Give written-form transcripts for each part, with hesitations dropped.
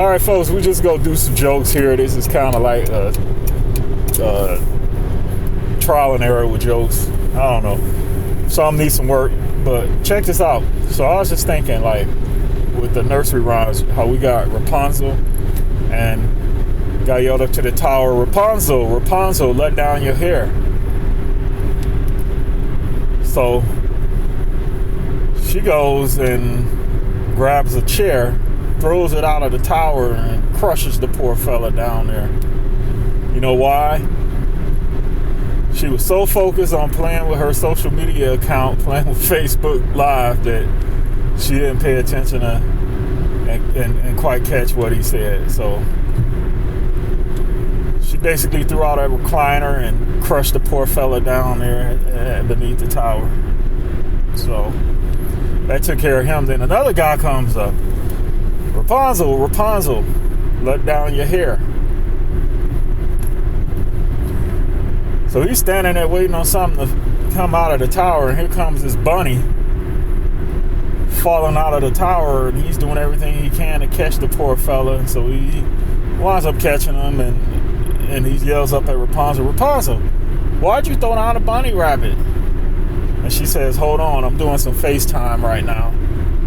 All right, folks, we just go do some jokes here. This is kind of like trial and error with jokes. I don't know. Some need some work, but check this out. So I was just thinking, like, with the nursery rhymes, how we got Rapunzel and got yelled up to the tower, Rapunzel, Rapunzel, let down your hair. So she goes and grabs a chair, throws it out of the tower, and crushes the poor fella down there. You know why? She was so focused on playing with her social media account, playing with Facebook Live, that she didn't pay attention to and quite catch what he said. So she basically threw out a recliner and crushed the poor fella down there beneath the tower. So that took care of him. Then another guy comes up. Rapunzel, Rapunzel, let down your hair. So he's standing there waiting on something to come out of the tower, and here comes this bunny falling out of the tower, and he's doing everything he can to catch the poor fella. And so he winds up catching him, and he yells up at Rapunzel, Rapunzel, why'd you throw down a bunny rabbit? And she says, hold on, I'm doing some FaceTime right now.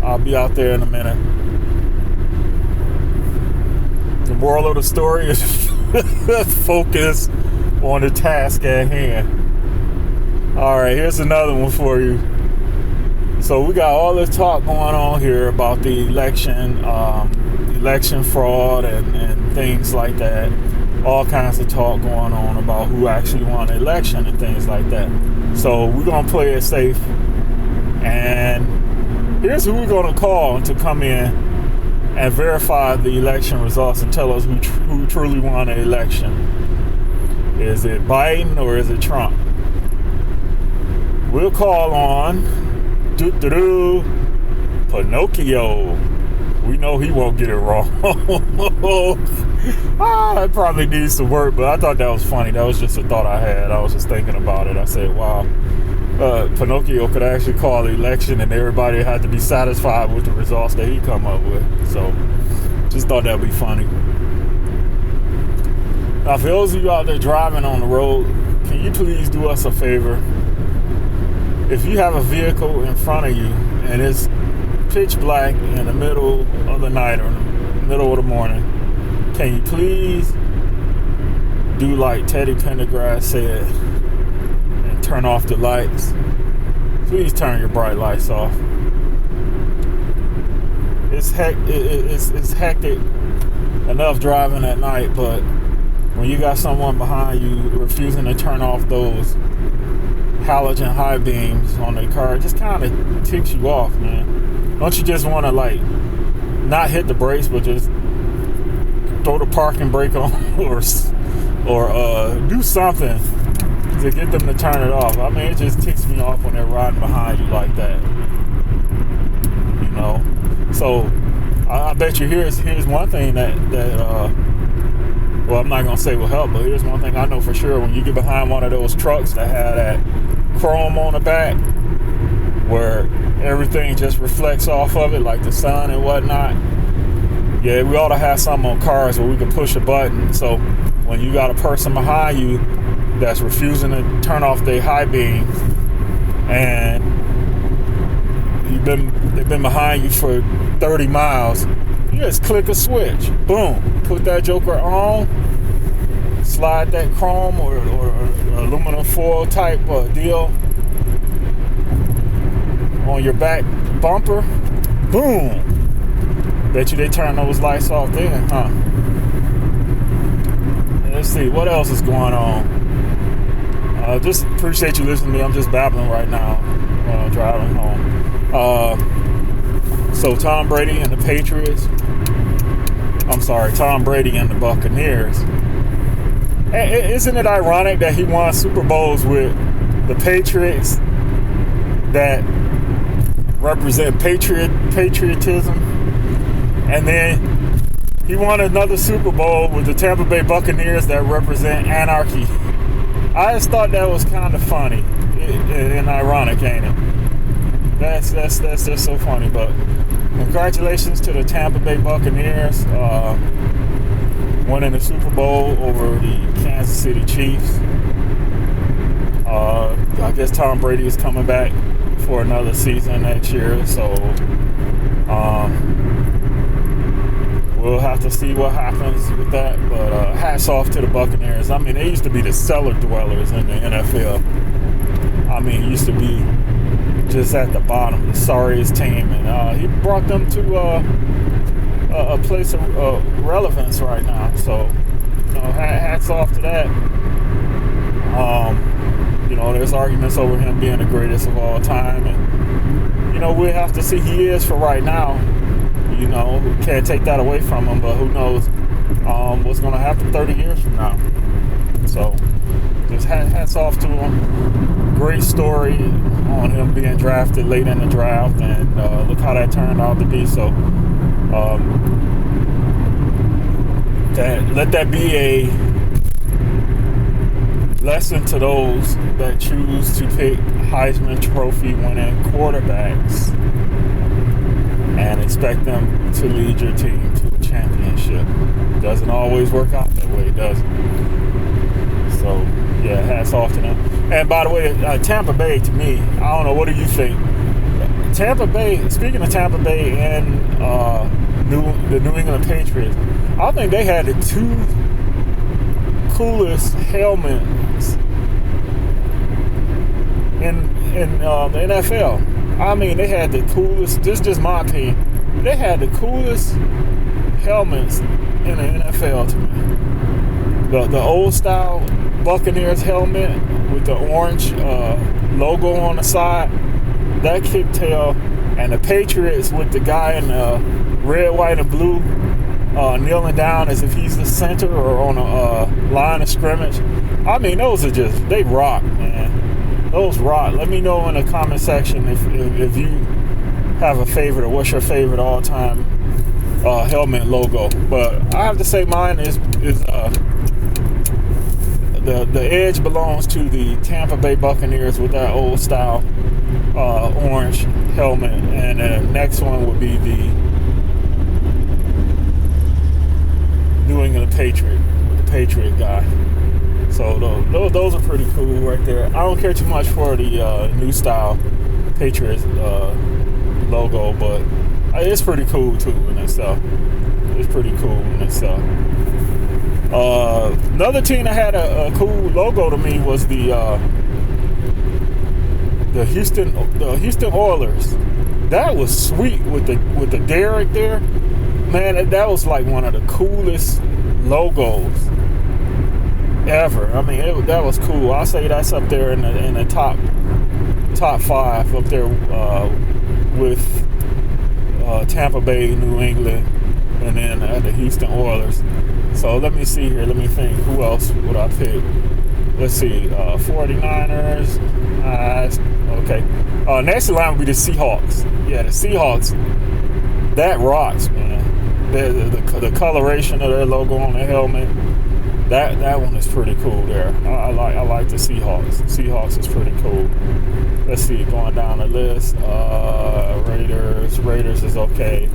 I'll be out there in a minute. The moral of the story is focus on the task at hand. All right, here's another one for you. So we got all this talk going on here about the election fraud and things like that. All kinds of talk going on about who actually won the election and things like that. So we're gonna play it safe. And here's who we're gonna call to come in and verify the election results and tell us who truly won the election. Is it Biden or is it Trump? We'll call on Pinocchio. We know he won't get it wrong. That probably needs some work, but I thought that was funny. That was just a thought I had. I was just thinking about it. I said, wow, Pinocchio could actually call the election and everybody had to be satisfied with the results that he come up with. So just thought that would be funny. Now, for those of you out there driving on the road, can you please do us a favor? If you have a vehicle in front of you and it's pitch black in the middle of the night or in the middle of the morning, can you please do like Teddy Pendergrass said and turn off the lights? Please turn your bright lights off. It's hectic enough driving at night, but when you got someone behind you refusing to turn off those halogen high beams on their car, it just kind of ticks you off, man. Don't you just want to, like, not hit the brakes, but just throw the parking brake on or do something to get them to turn it off? I mean, it just ticks me off when they're riding behind you like that, you know? So I bet you here's one thing that well, I'm not going to say will help, but here's one thing I know for sure. When you get behind one of those trucks that had that chrome on the back where everything just reflects off of it, like the sun and whatnot, yeah, we ought to have something on cars where we can push a button. So when you got a person behind you that's refusing to turn off their high beams and they've been behind you for 30 miles, you just click a switch, boom, put that joker on, slide that chrome or aluminum foil type deal on your back bumper, boom. Bet you they turn those lights off then, huh? Let's see, what else is going on? Just appreciate you listening to me. I'm just babbling right now while I'm driving home. So Tom Brady and the Patriots. Tom Brady and the Buccaneers. Isn't it ironic that he won Super Bowls with the Patriots that represent patriotism, and then he won another Super Bowl with the Tampa Bay Buccaneers that represent anarchy? I just thought that was kind of funny and ironic, ain't it? That's just so funny. But congratulations to the Tampa Bay Buccaneers winning the Super Bowl over the Kansas City Chiefs. I guess Tom Brady is coming back for another season next year, so we'll have to see what happens with that. But hats off to the Buccaneers. I mean, they used to be the cellar dwellers in the NFL. I mean, it used to be just at the bottom, the sorriest team, and he brought them to a place of relevance right now. So, hats off to that. There's arguments over him being the greatest of all time, and we'll have to see. He is for right now. We can't take that away from him, but who knows what's going to happen 30 years from now. So, just hats off to him. Great story on him being drafted late in the draft, and look how that turned out to be. So, let that be a lesson to those that choose to pick Heisman Trophy winning quarterbacks and expect them to lead your team to a championship. Doesn't always work out that way, does it? So, yeah, hats off to them. And by the way, Tampa Bay, to me, I don't know, what do you think? Tampa Bay, speaking of Tampa Bay and the New England Patriots, I think they had the two coolest helmets in the NFL. I mean, they had the coolest, this is just my opinion, they had the coolest helmets in the NFL to me. The old style Buccaneers helmet with the orange logo on the side, that kicktail, and the Patriots with the guy in the red, white, and blue kneeling down as if he's the center or on a line of scrimmage. I mean, those are just, they rock, man. Those rock. Let me know in the comment section if you have a favorite, or what's your favorite all-time helmet logo. But I have to say mine is the edge belongs to the Tampa Bay Buccaneers with that old style orange helmet, and the next one would be the New England Patriot with the Patriot guy. So those are pretty cool right there. I don't care too much for the new style Patriots logo, but it's pretty cool too in itself. It's pretty cool in itself. Another team that had a cool logo to me was the Houston Oilers. That was sweet with the derrick there. Man, that was like one of the coolest logos ever. I mean, that was cool. I'll say that's up there in the top 5 up there with Tampa Bay, New England, and then the Houston Oilers. So let me see here. Let me think. Who else would I pick? Let's see. 49ers. Okay. Next in line would be the Seahawks. Yeah, the Seahawks. That rocks, man. The coloration of their logo on the helmet. That one is pretty cool there. I like the Seahawks. Seahawks is pretty cool. Let's see, going down the list. Raiders is okay.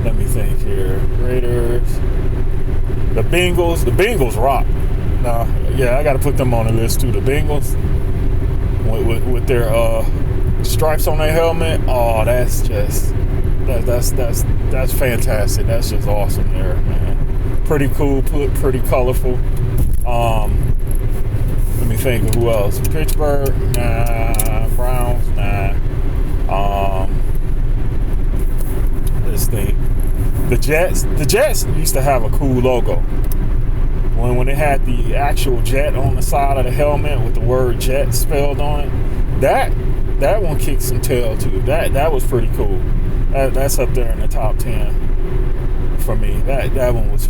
Let me think here. Raiders. The Bengals rock. I got to put them on the list too. The Bengals with their stripes on their helmet. Oh, that's fantastic. That's just awesome there, man. Pretty cool, pretty colorful. Let me think of who else. Pittsburgh, nah. Browns, nah. Let's think. The Jets used to have a cool logo. When they had the actual jet on the side of the helmet with the word jet spelled on it, that one kicked some tail too. That was pretty cool. That's up there in the top 10 for me. That one was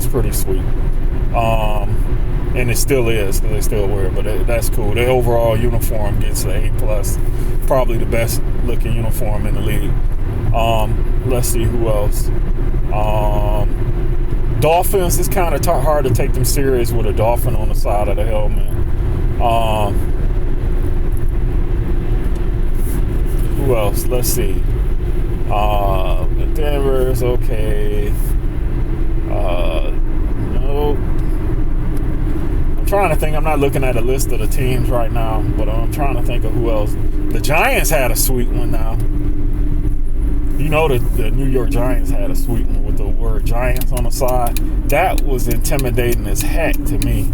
pretty sweet. And it still is, because they still wear it, but that's cool. The overall uniform gets an A+, probably the best looking uniform in the league. Let's see who else. Dolphins, it's kind of hard to take them serious with a dolphin on the side of the helmet. Who else? Let's see. Denver's okay. No. I'm trying to think. I'm not looking at a list of the teams right now, but I'm trying to think of who else. The Giants had a sweet one now. You know the New York Giants had a sweet one with the word Giants on the side. That was intimidating as heck to me.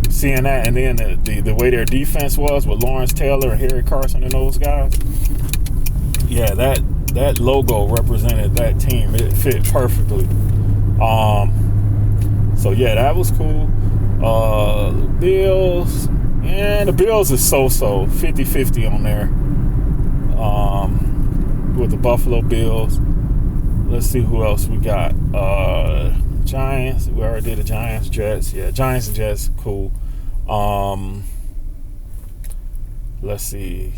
Seeing that, and then the way their defense was with Lawrence Taylor and Harry Carson and those guys. Yeah, that logo represented that team. It fit perfectly. So yeah, that was cool. The Bills, and the Bills is so-so, 50-50 on there. With the Buffalo Bills. Let's see who else we got. Giants. We already did the Giants, Jets. Yeah, Giants and Jets, cool. Let's see.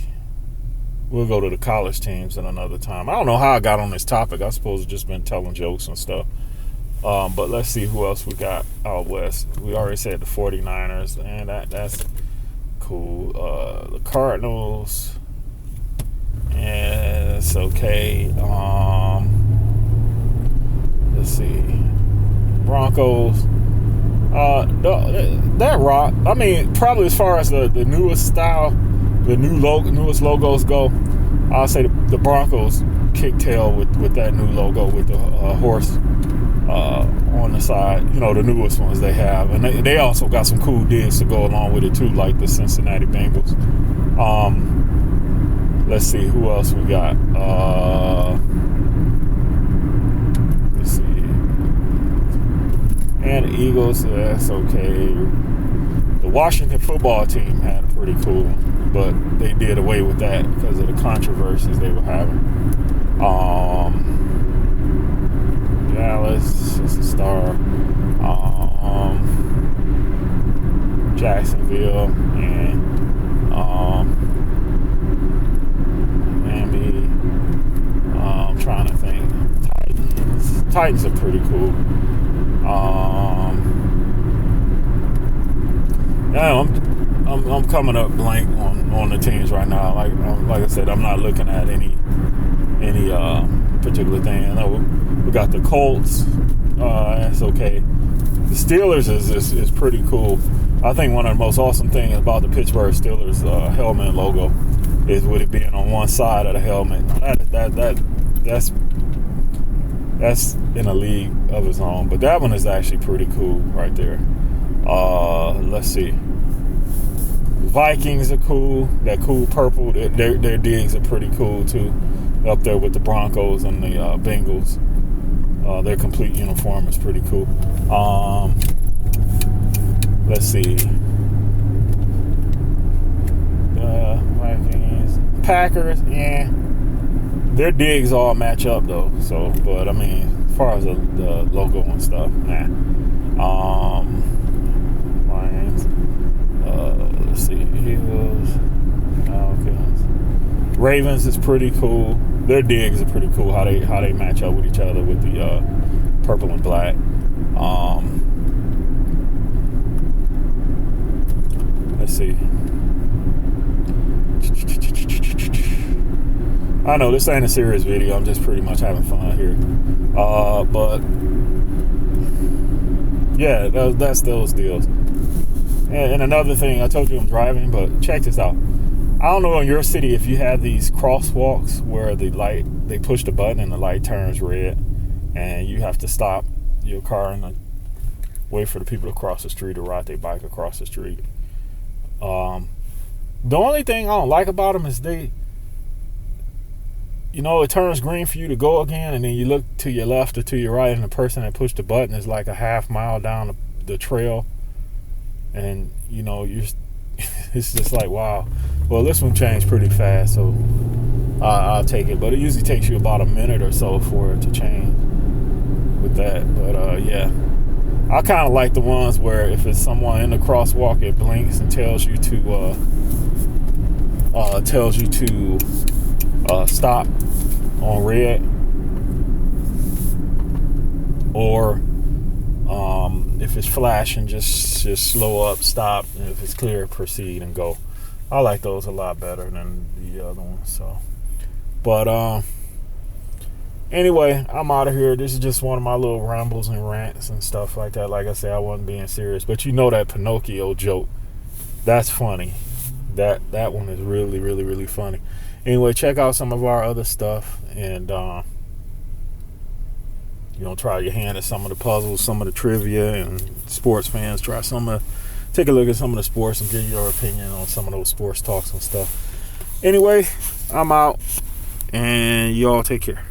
We'll go to the college teams at another time. I don't know how I got on this topic. I suppose I've just been telling jokes and stuff. But let's see who else we got out west. We already said the 49ers, and that's cool. The Cardinals, and it's okay. Let's see. Broncos. That rock. I mean, probably as far as the newest style, the newest logos go, I'll say the Broncos kick tail with that new logo with the horse on the side. You know, the newest ones they have, and they also got some cool digs to go along with it too, like the Cincinnati Bengals. Let's see who else we got. Let's see. And the Eagles, that's okay. The Washington football team had a pretty cool one, but they did away with that because of the controversies they were having. Dallas is a star. Jacksonville and Miami. I'm trying to think. Titans are pretty cool. Now I'm coming up blank on the teams right now. Like I said, I'm not looking at any particular thing. I know we got the Colts. That's okay. The Steelers is pretty cool. I think one of the most awesome things about the Pittsburgh Steelers helmet logo is with it being on one side of the helmet. That's in a league of its own. But that one is actually pretty cool right there. Let's see. Vikings are cool. That cool purple. Their digs are pretty cool too. Up there with the Broncos and the Bengals. Their complete uniform is pretty cool. Let's see. Vikings, Packers, yeah. Their digs all match up though. So, but I mean, as far as the logo and stuff, nah. Lions. Let's see. Eagles, Falcons, Ravens is pretty cool. Their digs are pretty cool. How they match up with each other with the purple and black. Let's see. I know this ain't a serious video. I'm just pretty much having fun here. But yeah, that's those deals. And another thing, I told you I'm driving, but check this out. I don't know in your city if you have these crosswalks where they push the button and the light turns red, and you have to stop your car and wait for the people to cross the street or ride their bike across the street. The only thing I don't like about them is it turns green for you to go again, and then you look to your left or to your right, and the person that pushed the button is like a half mile down the trail, and it's just like, wow. Well, this one changed pretty fast, so I'll take it. But it usually takes you about a minute or so for it to change with that. But yeah, I kind of like the ones where if it's someone in the crosswalk, it blinks and tells you to stop on red, or if it's flashing, just slow up, stop, and if it's clear, proceed and go. I like those a lot better than the other ones. So But anyway, I'm out of here. This is just one of my little rambles and rants and stuff like that. Like I said, I wasn't being serious, but you know that Pinocchio joke, that's funny. That one is really, really, really funny. Anyway, check out some of our other stuff, and try your hand at some of the puzzles, some of the trivia, and sports fans, take a look at some of the sports and give your opinion on some of those sports talks and stuff. Anyway, I'm out, and y'all take care.